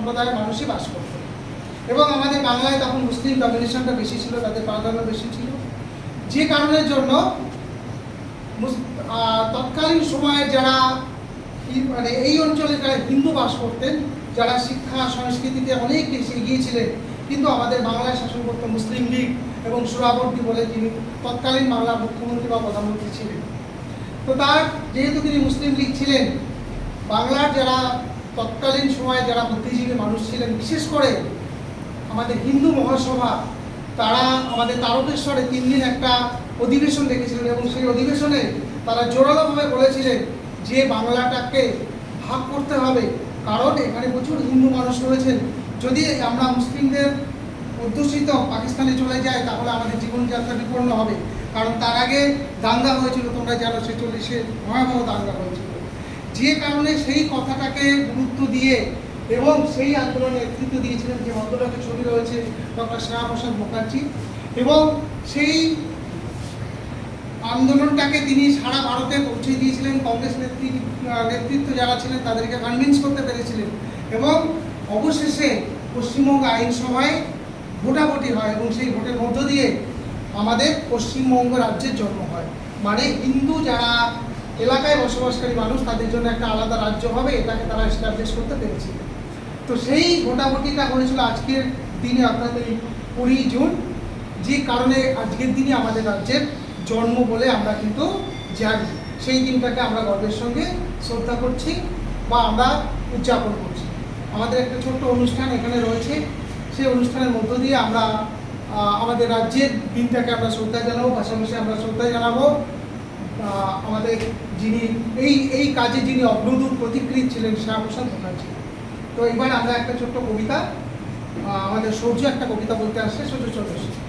সম্প্রদায়ের মানুষই বাস করত এবং আমাদের বাংলায় তখন মুসলিম ডমিনেশনটা বেশি ছিল, তাদের প্রাধান্য বেশি ছিল, যে কারণের জন্য তৎকালীন সময়ে যারা মানে এই অঞ্চলে যারা হিন্দু বাস করতেন, যারা শিক্ষা সংস্কৃতিতে অনেক বেশি এগিয়ে ছিলেন, কিন্তু আমাদের বাংলায় শাসন করত মুসলিম লীগ এবং সুরাবর্দী বলে যিনি তৎকালীন বাংলার মুখ্যমন্ত্রী বা প্রধানমন্ত্রী ছিলেন। তো তার যেহেতু তিনি মুসলিম লীগ ছিলেন, বাংলার যারা তৎকালীন সময়ে যারা বুদ্ধিজীবী মানুষ ছিলেন, বিশেষ করে আমাদের হিন্দু মহাসভা, তারা আমাদের তারকেশ্বরে 3 দিন একটা অধিবেশন ডেকেছিলেন এবং সেই অধিবেশনে তারা জোরালোভাবে বলেছিলেন যে বাংলাটাকে ভাগ করতে হবে, কারণ এখানে প্রচুর হিন্দু মানুষ রয়েছেন। যদি আমরা মুসলিমদের অধ্যুষিত পাকিস্তানে চলে যাই তাহলে আমাদের জীবনযাত্রা বিপন্ন হবে, কারণ তার আগে দাঙ্গা হয়েছিল, তোমরা জানো 46-এ ভয়াবহ দাঙ্গা হয়েছিল। যে কারণে সেই কথাটাকে গুরুত্ব দিয়ে এবং সেই আন্দোলনে নেতৃত্ব দিয়েছিলেন, যে ভদ্রলোকের ছবি রয়েছে, ডক্টর শ্যামাপ্রসাদ মুখার্জি, এবং সেই আন্দোলনটাকে তিনি সারা ভারতে পৌঁছে দিয়েছিলেন। কংগ্রেস নেতৃত্ব যারা ছিলেন তাদেরকে কনভিন্স করতে পেরেছিলেন এবং অবশেষে পশ্চিমবঙ্গ আইনসভায় ভোটাভুটি হয় এবং সেই ভোটের মধ্য দিয়ে আমাদের পশ্চিমবঙ্গ রাজ্যের জন্ম হয়। মানে হিন্দু যারা এলাকায় বসবাসকারী মানুষ, তাদের জন্য একটা আলাদা রাজ্য হবে, এটাকে তারা এস্টাবলিশ করতে পেরেছিলেন। তো সেই ভোটাভুটিটা হয়েছিল আজকের দিনে, অর্থাৎ এই 20 জুন, যে কারণে আজকের দিনে আমাদের রাজ্যের জন্ম বলে আমরা কিন্তু জানি। সেই দিনটাকে আমরা গর্বের সঙ্গে শ্রদ্ধা করছি বা আমরা উদযাপন করছি। আমাদের একটা ছোট্ট অনুষ্ঠান এখানে রয়েছে, সেই অনুষ্ঠানের মধ্য দিয়ে আমরা আমাদের রাজ্যের দিনটাকে আমরা শ্রদ্ধা জানাবো, পাশাপাশি আমরা শ্রদ্ধা জানাবো আমাদের যিনি এই কাজে যিনি অগ্রদূত প্রতিকৃত ছিলেন, শ্যামাপ্রসাদ মুখার্জি। তো এবার আমরা একটা ছোট্ট কবিতা, আমাদের সূর্য একটা কবিতা বলতে আসছে, সূর্য চলে এসেছে।